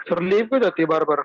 Sir leave क्यों जाती है बार बार?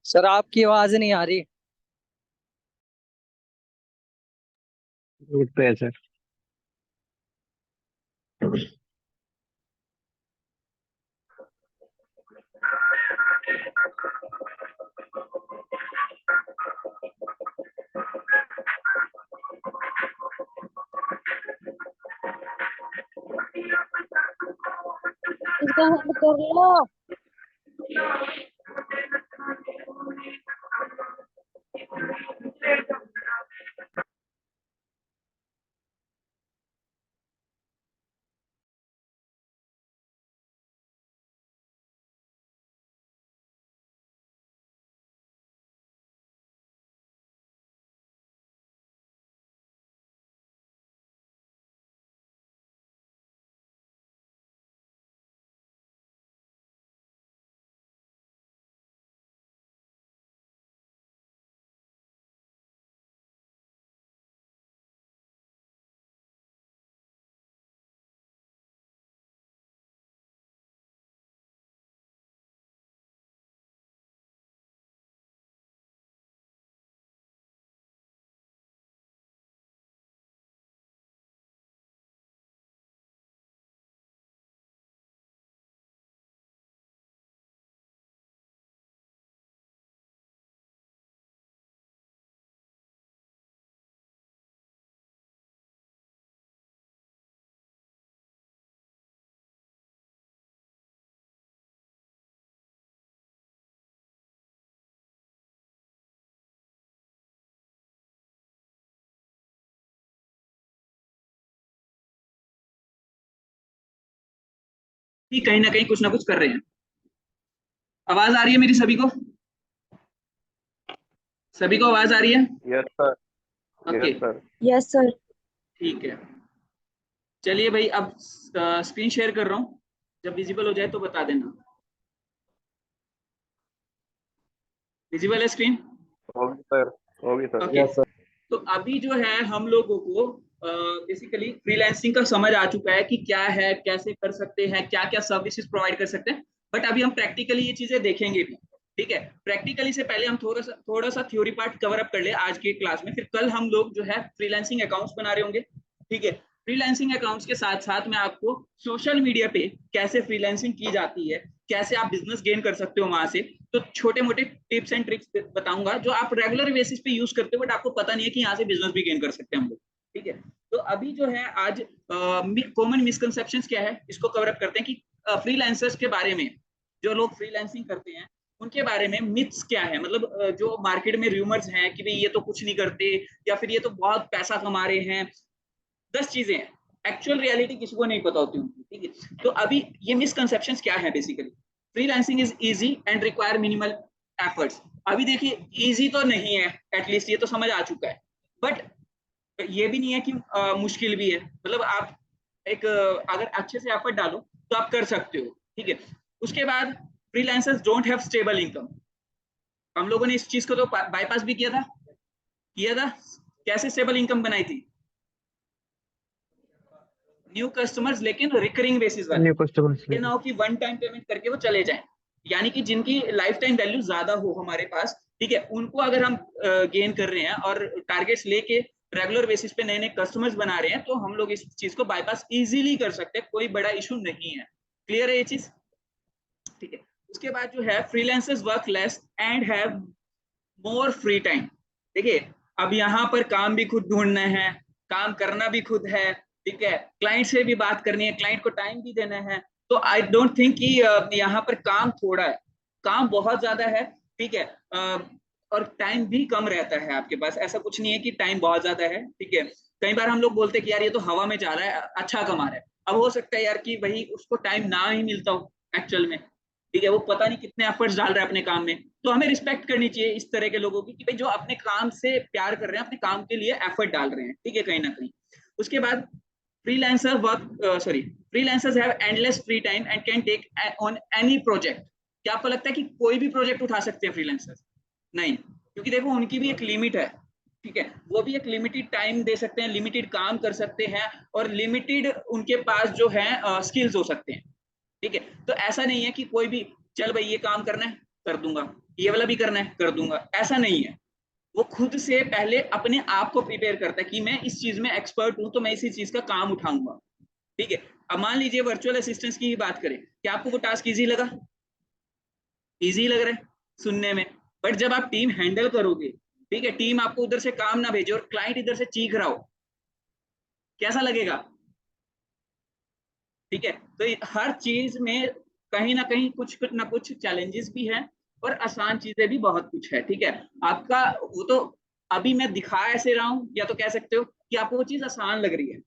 सर आपकी आवाज नहीं आ रही। रूट पे है सर। इसका हल कर लो। कि कहीं ना कहीं कुछ ना कुछ कर रहे हैं। आवाज आ रही है मेरी सभी को? सभी को आवाज आ रही है? Yes sir. Okay, yes sir. Yes sir. ठीक है। चलिए भाई, अब स्क्रीन शेयर कर रहा हूँ, जब विजिबल हो जाए तो बता देना। विजिबल है स्क्रीन? होगी सर। होगी सर। ओके। तो अभी जो है हम लोगों को बेसिकली फ्रीलांसिंग का समझ आ चुका है कि क्या है, कैसे कर सकते हैं, क्या क्या सर्विसेज प्रोवाइड कर सकते हैं। बट अभी हम प्रैक्टिकली ये चीजें देखेंगे भी। ठीक है, प्रैक्टिकली से पहले हम थोड़ा सा थ्योरी पार्ट कवर अप कर ले आज की क्लास में, फिर कल हम लोग जो है फ्रीलांसिंग अकाउंट्स बना रहे होंगे। ठीक है, फ्रीलांसिंग अकाउंट्स के साथ साथ मैं आपको सोशल मीडिया पे कैसे फ्रीलांसिंग की जाती है, कैसे आप बिजनेस गेन कर सकते हो वहां से, तो छोटे मोटे टिप्स एंड ट्रिक्स बताऊंगा जो आप रेगुलर बेसिस पे यूज करते हो, बट आपको पता नहीं है कि यहाँ से बिजनेस भी गेन कर सकते हैं हम लोग। ठीक है, तो अभी जो है आज कॉमन मिसकंसेप्शंस क्या है इसको कवर अप करते हैं कि फ्रीलांसर्स के बारे में, जो लोग फ्रीलांसिंग करते हैं उनके बारे में मिथ्स क्या है, मतलब जो मार्केट में रूमर्स हैं कि भाई ये तो कुछ नहीं करते, या फिर ये तो बहुत पैसा कमा रहे हैं। 10 चीजें हैं, एक्चुअल रियलिटी किसी को नहीं पता होती उनकी। ठीक है, तो अभी ये मिसकंसेप्शंस क्या है basically. Freelancing is easy and require minimal efforts. अभी देखिए, इजी तो नहीं है, एटलीस्ट ये तो समझ आ चुका है, बट ये भी नहीं है कि मुश्किल भी है। मतलब आप एक अगर अच्छे से एफर्ट डालो तो आप कर सकते हो। ठीक है, उसके बाद freelancers don't have stable income. हम लोगों ने इस चीज को तो बाईपास भी किया था। कैसे स्टेबल इनकम बनाई थी? न्यू कस्टमर्स, लेकिन रिकरिंग बेसिस वाले, न्यू कस्टमर्स ये ना हो कि वन टाइम पेमेंट करके वो चले जाएं, यानी कि जिनकी लाइफ टाइम वैल्यू ज्यादा हो हमारे पास, ठीक है, उनको अगर हम गेन कर रहे हैं और टारगेट्स लेके रेगुलर बेसिस पे नए नए कस्टमर्स बना रहे हैं, तो हम लोग इस चीज को बाईपास इजीली कर सकते हैं, कोई बड़ा इशू नहीं है। क्लियर है ये चीज? ठीक है। उसके बाद जो है freelancers work less and have more free time. देखिए, अब यहाँ पर काम भी खुद ढूंढना है, काम करना भी खुद है, ठीक है, क्लाइंट से भी बात करनी है, क्लाइंट को टाइम भी देना है। तो आई डोंट थिंक कि यहाँ पर काम थोड़ा है, काम बहुत ज्यादा है, ठीक है। और टाइम भी कम रहता है आपके पास, ऐसा कुछ नहीं है कि टाइम बहुत ज्यादा है, ठीक है। कई बार हम लोग बोलते हैं कि यार ये तो हवा में जा रहा है, अच्छा कमा रहा है। अब हो सकता है यार कि वही उसको टाइम ना ही मिलता हो एक्चुअल में, ठीक है, वो पता नहीं कितने एफर्ट्स डाल रहा है अपने काम में। तो हमें रिस्पेक्ट करनी चाहिए इस तरह के लोगों की, कि भाई जो अपने काम से प्यार कर रहे हैं, अपने काम के लिए एफर्ट डाल रहे हैं, ठीक है, कहीं ना कहीं। उसके बाद freelancers have endless free time and can take on any project. क्या आपको लगता है कि कोई भी प्रोजेक्ट उठा सकते हैं फ्रीलांसर्स? नहीं, क्योंकि देखो उनकी भी एक लिमिट है, ठीक है, वो भी एक लिमिटेड टाइम दे सकते हैं, लिमिटेड काम कर सकते हैं, और लिमिटेड उनके पास जो है स्किल्स हो सकते हैं, ठीक है। तो ऐसा नहीं है कि कोई भी चल भाई ये काम करना है कर दूंगा, ये वाला भी करना है कर दूंगा, ऐसा नहीं है। वो खुद से पहले अपने आप को प्रिपेयर करता है कि मैं इस चीज में एक्सपर्ट हूं, तो मैं इसी चीज का काम उठाऊंगा, ठीक है। अब मान लीजिए वर्चुअल असिस्टेंस की ही बात करें, क्या आपको वो टास्क इजी लगा? इजी लग रहा है सुनने में, बट जब आप टीम हैंडल करोगे, ठीक है, टीम आपको उधर से काम ना भेजे और क्लाइंट इधर से चीख रहा हो, कैसा लगेगा? ठीक है। तो हर चीज में कहीं ना कहीं कुछ ना कुछ चैलेंजेस भी हैं, और आसान चीजें भी बहुत कुछ है, ठीक है। आपका वो तो अभी मैं दिखा ऐसे रहा हूं, या तो कह सकते हो कि आपको वो चीज आसान लग रही है,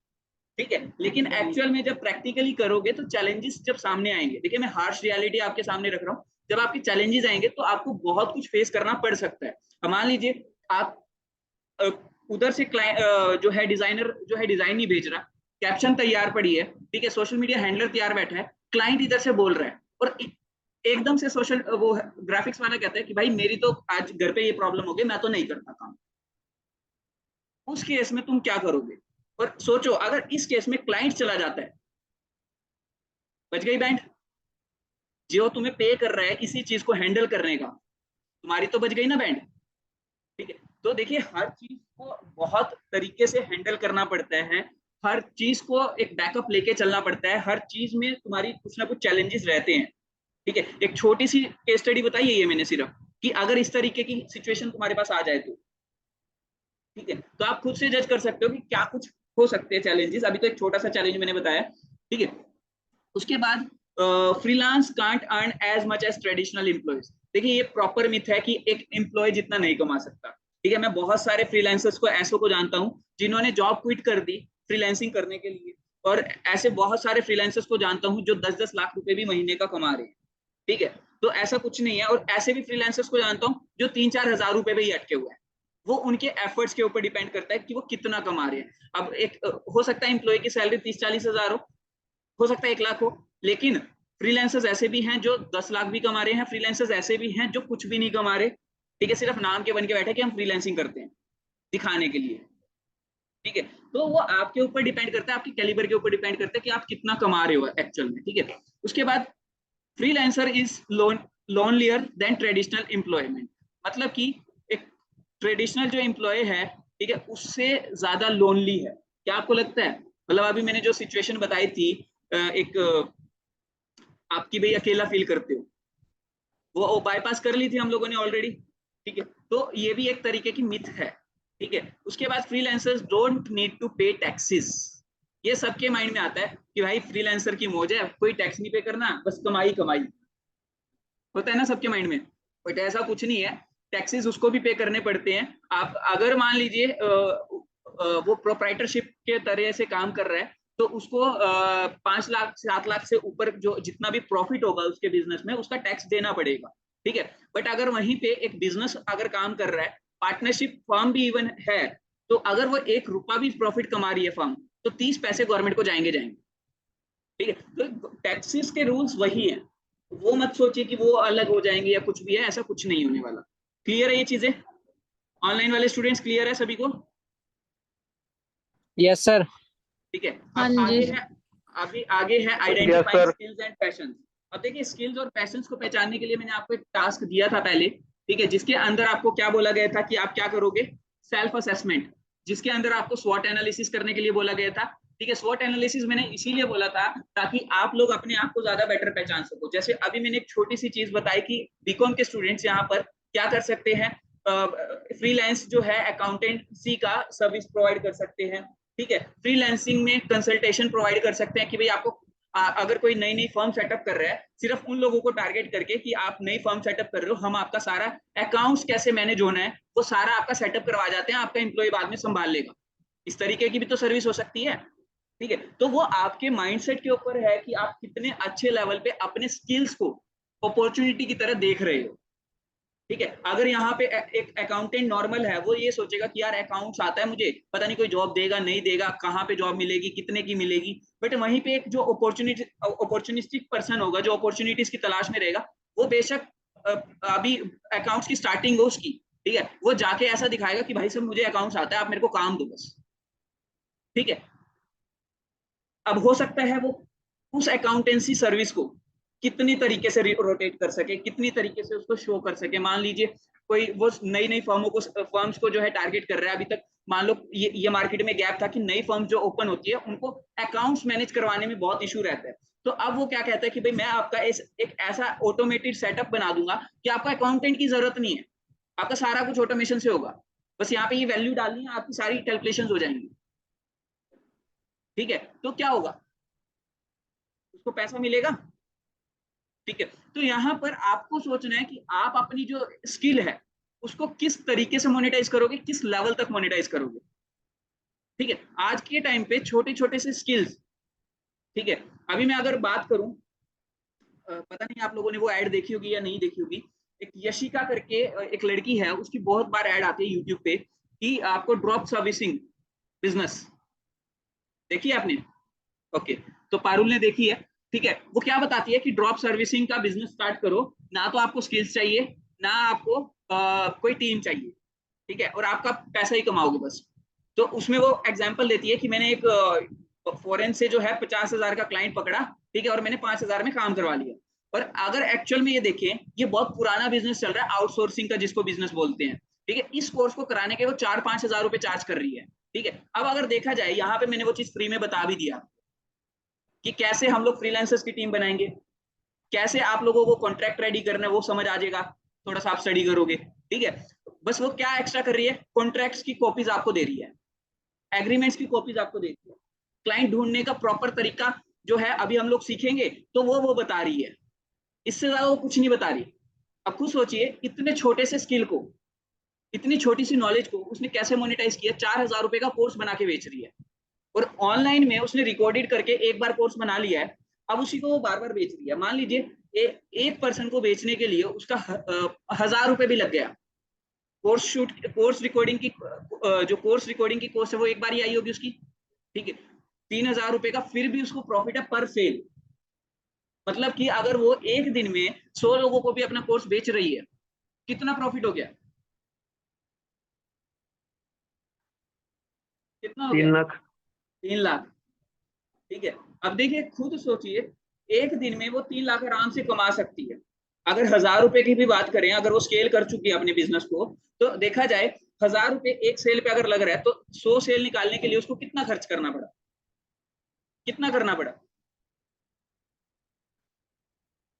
ठीक है, लेकिन एक्चुअल में जब प्रैक्टिकली करोगे तो चैलेंजेस जब सामने आएंगे, देखिए मैं हार्श रियलिटी आपके सामने रख रहा हूँ, जब आपके चैलेंजेस आएंगे तो आपको बहुत कुछ फेस करना पड़ सकता है। मान लीजिए आप उधर से जो है डिजाइनर जो है डिजाइन नहीं भेज रहा, कैप्शन तैयार पड़ी है, ठीक है, सोशल मीडिया हैंडलर तैयार बैठा है, क्लाइंट इधर से बोल रहा है, और एकदम से सोशल वो ग्राफिक्स वाला कहता है कि भाई मेरी तो आज घर पे ये प्रॉब्लम हो गई, मैं तो नहीं करता काम। उस केस में तुम क्या करोगे? और सोचो अगर इस केस में क्लाइंट चला जाता है, बच गई बैंड। जो तुम्हें पे कर रहा है इसी चीज को हैंडल करने का, तुम्हारी तो बच गई ना बैंड, ठीक है। तो देखिए हर चीज को बहुत तरीके से हैंडल करना पड़ता है, हर चीज को एक बैकअप लेके चलना पड़ता है, हर चीज में तुम्हारी कुछ ना कुछ चैलेंजेस रहते हैं, ठीक है। एक छोटी सी केस स्टडी बताई है ये मैंने सिर्फ, कि अगर इस तरीके की सिचुएशन तुम्हारे पास आ जाए तो, ठीक है, तो आप खुद से जज कर सकते हो कि क्या कुछ हो सकते हैं चैलेंजेस। अभी तो एक छोटा सा चैलेंज मैंने बताया, ठीक है। उसके बाद freelance can't earn as much as traditional employees. देखिए ये प्रॉपर मिथ है कि एक एम्प्लॉय जितना नहीं कमा सकता, ठीक है। मैं बहुत सारे फ्रीलांसर्स को ऐसों को जानता हूं जिन्होंने जॉब क्विट कर दी फ्रीलांसिंग करने के लिए, और ऐसे बहुत सारे फ्रीलांसर्स को जानता हूं जो 10-10 लाख रुपए भी महीने का कमा रहे हैं, ठीक है। तो ऐसा कुछ नहीं है, और ऐसे भी फ्रीलांसर्स को जानता हूं जो 3-4 हजार रुपए पे ही अटके हुए हैं। वो उनके एफर्ट्स के ऊपर डिपेंड करता है कि वो कितना कमा रहे हैं। अब एक हो सकता है एम्प्लॉय की सैलरी 30-40 हजार हो सकता है 1 लाख हो, लेकिन फ्रीलांसर्स ऐसे भी हैं जो 10 लाख भी कमा रहे हैं, फ्रीलांसर्स ऐसे भी हैं जो कुछ भी नहीं कमा रहे, ठीक है, सिर्फ नाम के बन के बैठे कि हम फ्रीलांसिंग करते हैं दिखाने के लिए, ठीक है। तो वो आपके ऊपर डिपेंड करता है, आपके कैलिबर के ऊपर डिपेंड करता है कि आप कितना कमा रहे हो एक्चुअल में, ठीक है। उसके बाद freelancer is lonelier than traditional employment, मतलब कि एक ट्रेडिशनल जो एम्प्लॉय है, ठीक है, उससे ज्यादा लोनली है। क्या आपको लगता है? मतलब अभी मैंने जो सिचुएशन बताई थी, एक आपकी भाई अकेला फील करते हो, वो बाईपास कर ली थी हम लोगों ने ऑलरेडी, ठीक है। तो ये भी एक तरीके की मिथ है, ठीक है। उसके बाद फ्रीलांसर्स डोंट नीड टू पे टैक्सेस। ये सबके माइंड में आता है कि भाई फ्रीलांसर की मौज है, कोई टैक्स नहीं पे करना, बस कमाई कमाई, होता है ना सबके माइंड में, बट ऐसा कुछ नहीं है। टैक्सेस उसको भी पे करने पड़ते हैं। आप अगर मान लीजिए वो प्रोप्राइटरशिप के तरह से काम कर रहा है, तो उसको 5 लाख 7 लाख से ऊपर जो जितना भी प्रॉफिट होगा उसके बिजनेस में, उसका टैक्स देना पड़ेगा, ठीक है। बट अगर वहीं पे एक बिजनेस अगर काम कर रहा है, पार्टनरशिप फर्म भी इवन है, तो अगर वो 1 रुपया भी प्रॉफिट कमा रही है फर्म, तो 30 पैसे गवर्नमेंट को जाएंगे, ठीक है। तो टैक्सेस के रूल्स वही हैं, वो मत सोचिए कि वो अलग हो जाएंगे या कुछ भी है, ऐसा कुछ नहीं होने वाला, क्लियर है ये चीजें? ऑनलाइन वाले स्टूडेंट्स क्लियर है सभी को? Yes sir. ठीक है। हाँ अब जी। आगे है identifying sir. Skills and patience. अब देखिए स्किल्स और पैशंस को पहचानने के लिए मैंने आपको एक टास्क दिया था पहले, ठीक है, जिसके अंदर आपको क्या बोला गया था कि आप क्या करोगे, सेल्फ असेसमेंट, जिसके अंदर आपको स्वॉट एनालिसिस करने के लिए बोला गया था। ठीक है, स्वॉट एनालिसिस मैंने इसीलिए बोला था ताकि आप लोग अपने आप को ज्यादा बेटर पहचान सको। जैसे अभी मैंने एक छोटी सी चीज बताई कि बीकॉम के स्टूडेंट्स यहाँ पर क्या कर सकते हैं, फ्रीलांस जो है अकाउंटेंसी का सर्विस प्रोवाइड कर सकते हैं। ठीक है, फ्रीलांसिंग में कंसल्टेशन प्रोवाइड कर सकते हैं कि भाई आपको अगर कोई नई नई फर्म सेटअप कर रहा है, सिर्फ उन लोगों को टारगेट करके कि आप नई फर्म सेटअप कर रहे हो, हम आपका सारा अकाउंट्स कैसे मैनेज होना है वो सारा आपका सेटअप करवा जाते हैं, आपका एम्प्लॉय बाद में संभाल लेगा। इस तरीके की भी तो सर्विस हो सकती है। ठीक है, तो वो आपके माइंडसेट के ऊपर है कि आप कितने अच्छे लेवल पे अपने स्किल्स को अपॉर्चुनिटी की तरह देख रहे हो। ठीक है, अगर यहाँ पे एक अकाउंटेंट नॉर्मल है, वो ये सोचेगा कि यार अकाउंट्स आता है मुझे, पता नहीं कोई जॉब देगा नहीं देगा, कहाँ पे जॉब मिलेगी, कितने की मिलेगी। बट वहीं पे एक जो अपॉर्चुनिस्टिक पर्सन होगा, जो अपॉर्चुनिटीज की तलाश में रहेगा, वो बेशक अभी अकाउंट्स की स्टार्टिंग हो उसकी, ठीक है, वो जाके ऐसा दिखाएगा कि भाई साहब मुझे अकाउंट्स आता है, आप मेरे को काम दो बस। ठीक है, अब हो सकता है वो उस अकाउंटेंसी सर्विस को कितनी तरीके से रोटेट कर सके, कितनी तरीके से उसको शो कर सके। मान लीजिए कोई वो नई नई फर्म्स को जो है टारगेट कर रहा है। अभी तक मान लो ये मार्केट में गैप था कि नई फर्म जो ओपन होती है उनको अकाउंट्स मैनेज करवाने में बहुत इशू रहता है। तो अब वो क्या कहता है कि भाई मैं आपका एक ऐसा ऑटोमेटेड सेटअप बना दूंगा कि आपको अकाउंटेंट की जरूरत नहीं है, आपका सारा कुछ ऑटोमेशन से होगा, बस यहाँ पे ये वैल्यू डालनी है, आपकी सारी कैलकुलेशन हो जाएंगी। ठीक है, तो क्या होगा, उसको पैसा मिलेगा। ठीक है, तो यहाँ पर आपको सोचना है कि आप अपनी जो स्किल है उसको किस तरीके से मोनेटाइज करोगे, किस लेवल तक मोनेटाइज करोगे। ठीक है, आज के टाइम पे छोटे छोटे से स्किल्स, ठीक है, अभी मैं अगर बात करूं, पता नहीं आप लोगों ने वो ऐड देखी होगी या नहीं देखी होगी, एक यशिका करके एक लड़की है, उसकी बहुत बार ऐड आती है यूट्यूब पे कि आपको ड्रॉप सर्विसिंग बिजनेस, देखी है आपने? ओके, तो पारुल ने देखी है। ठीक है, वो क्या बताती है कि ड्रॉप सर्विसिंग का बिजनेस स्टार्ट करो, ना तो आपको स्किल्स चाहिए, ना आपको कोई टीम चाहिए, ठीक है, और आपका पैसा ही कमाओगे बस। तो उसमें वो एग्जांपल देती है कि मैंने एक फॉरेन से जो है 50,000 का क्लाइंट पकड़ा, ठीक है, और मैंने 5,000 में काम करवा लिया। और अगर एक्चुअल में ये देखें, ये बहुत पुराना बिजनेस चल रहा है आउटसोर्सिंग का, जिसको बिजनेस बोलते हैं। ठीक है, इस कोर्स को कराने के वो 4-5 हजार रुपए चार्ज कर रही है। ठीक है, अब अगर देखा जाए यहाँ पे मैंने वो चीज फ्री में बता भी दिया कि कैसे हम लोग फ्रीलांसर्स की टीम बनाएंगे, कैसे आप लोगों को कॉन्ट्रैक्ट रेडी करना है वो समझ आ जाएगा, थोड़ा सा आप स्टडी करोगे। ठीक है, बस वो क्या एक्स्ट्रा कर रही है, कॉन्ट्रैक्ट्स की कॉपीज आपको दे रही है, एग्रीमेंट्स की कॉपीज आपको दे रही है, क्लाइंट ढूंढने का प्रॉपर तरीका जो है अभी हम लोग सीखेंगे, तो वो बता रही है, इससे ज्यादा वो कुछ नहीं बता रही। अब खुद सोचिए, इतने छोटे से स्किल को, इतनी छोटी सी नॉलेज को उसने कैसे मोनेटाइज किया, 4,000 रुपए का कोर्स बना के बेच रही है। और ऑनलाइन में उसने रिकॉर्डेड करके एक बार कोर्स बना लिया है, अब उसी को वो बार बार बेच रही है। मान लीजिए एक पर्सन को बेचने के लिए उसका 1,000 रुपए भी लग गया, कोर्स रिकॉर्डिंग की जो कोर्स रिकॉर्डिंग की कॉस्ट है वो एक बार ही आई होगी उसकी। ठीक है, 3,000 रुपए का फिर भी उसको प्रॉफिट है पर सेल। मतलब कि अगर वो एक दिन में 100 लोगों को भी अपना कोर्स बेच रही है, कितना प्रॉफिट हो गया, कितना हो गया? 3 लाख। 3 लाख। ठीक है, अब देखिए खुद सोचिए, एक दिन में वो 3 लाख आराम से कमा सकती है। अगर 1,000 रुपए की भी बात करें, अगर वो स्केल कर चुकी है अपने बिजनेस को, तो देखा जाए 1,000 रुपए एक सेल पे अगर लग रहा है, तो 100 सेल निकालने के लिए उसको कितना खर्च करना पड़ा, कितना करना पड़ा?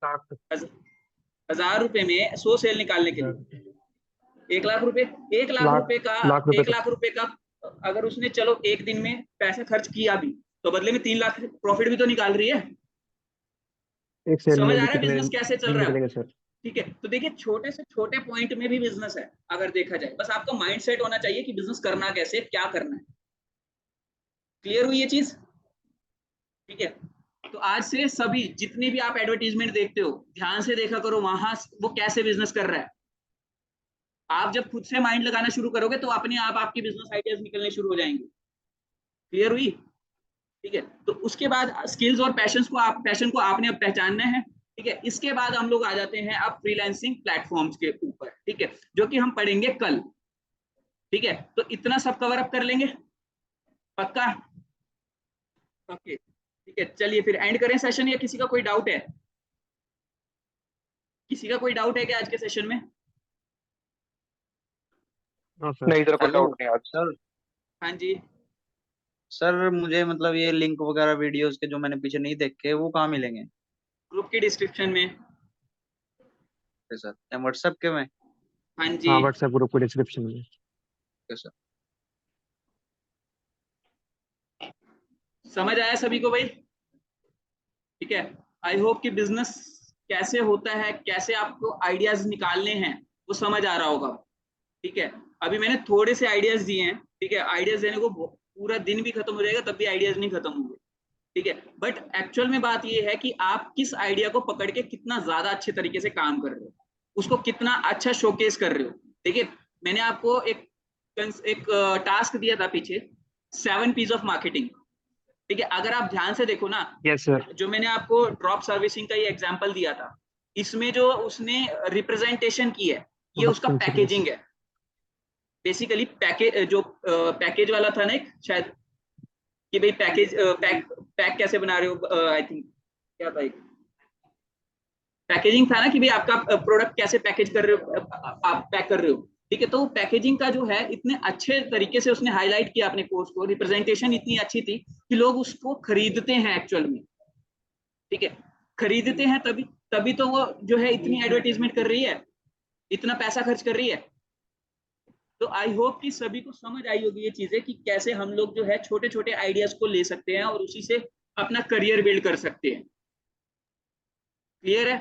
1,000 रुपए में 100 सेल निकालने के लिए 1 लाख रुपए, 1 लाख रुपए का, लाख रुपए 1 लाख रुपए का अगर उसने चलो एक दिन में पैसा खर्च किया भी, तो बदले में 3 लाख प्रॉफिट भी तो निकाल रही है। एक सेल समझ में आ भी रहा है कितने बिजनेस कैसे चल दिन रहा है? निकलेंगे सर? ठीक है, तो देखिए छोटे से छोटे पॉइंट में भी बिजनेस है अगर देखा जाए, बस आपका माइंडसेट होना चाहिए कि बिजनेस करना कैसे, क्या करना है। क्लियर हुई ये चीज? ठीक है, तो आज से सभी जितने भी आप एडवर्टीजमेंट देखते हो, ध्यान से देखा करो वहां वो कैसे बिजनेस कर रहा है। आप जब खुद से माइंड लगाना शुरू करोगे तो अपने आप आपकी बिजनेस आइडियाज निकलने शुरू हो जाएंगे। क्लियर हुई? ठीक है, तो उसके बाद स्किल्स और पैशन को आपने अब पहचानना है। ठीक है, इसके बाद हम लोग आ जाते हैं अब फ्रीलांसिंग प्लेटफॉर्म्स के ऊपर, ठीक है, जो कि हम पढ़ेंगे कल। ठीक है, तो इतना सब कवर अप कर लेंगे, पक्का? ओके, ठीक है, चलिए फिर एंड करें सेशन, या किसी का कोई डाउट है? किसी का कोई डाउट है क्या आज के सेशन में? हाँ सर। नहीं सर, कोई हेलो डाउट नहीं आज। सर। हाँ जी। सर मुझे मतलब ये लिंक वगैरह वीडियोस के जो मैंने पीछे नहीं देखे वो कहाँ मिलेंगे? ग्रुप की डिस्क्रिप्शन में। ओके सर, या व्हाट्सएप के में? हाँ जी। हाँ व्हाट्सएप ग्रुप के डिस्क्रिप्शन में। Okay sir. समझ आया सभी को भाई? ठीक है, आई होप कि बिजनेस कैसे होता है, कैसे आपको आइडियाज निकालने हैं वो समझ आ रहा होगा। ठीक है, अभी मैंने थोड़े से आइडियाज दिए हैं, ठीक है, आइडियाज देने को पूरा दिन भी खत्म हो जाएगा तब भी आइडियाज नहीं खत्म होंगे। ठीक है, बट एक्चुअल में बात ये है कि आप किस आइडिया को पकड़ के कितना ज्यादा अच्छे तरीके से काम कर रहे हो, उसको कितना अच्छा शोकेस कर रहे हो। देखिए, मैंने आपको एक टास्क दिया था पीछे, 7 P's ऑफ मार्केटिंग। ठीक है, अगर आप ध्यान से देखो ना, यस सर। जो मैंने आपको ड्रॉप सर्विसिंग का ये एग्जांपल दिया था, इसमें जो उसने रिप्रेजेंटेशन की है, ये उसका पैकेजिंग है बेसिकली। पैकेज जो पैकेज वाला था ना एक, शायद, कि भाई पैकेज पैक कैसे बना रहे हो, आई थिंक क्या था, एक पैकेजिंग था ना कि भाई आपका प्रोडक्ट कैसे पैकेज कर रहे हो, आप पैक कर रहे हो। ठीक है, तो पैकेजिंग का जो है इतने अच्छे तरीके से उसने हाईलाइट किया अपने कोर्स को, रिप्रेजेंटेशन इतनी अच्छी थी कि लोग उसको खरीदते हैं एक्चुअल में। ठीक है, खरीदते हैं तभी तभी तो वो जो है इतनी एडवर्टीजमेंट कर रही है, इतना पैसा खर्च कर रही है। तो आई होप कि सभी को समझ आई होगी ये चीजें कि कैसे हम लोग जो है छोटे छोटे आइडियाज को ले सकते हैं और उसी से अपना करियर बिल्ड कर सकते हैं। क्लियर है?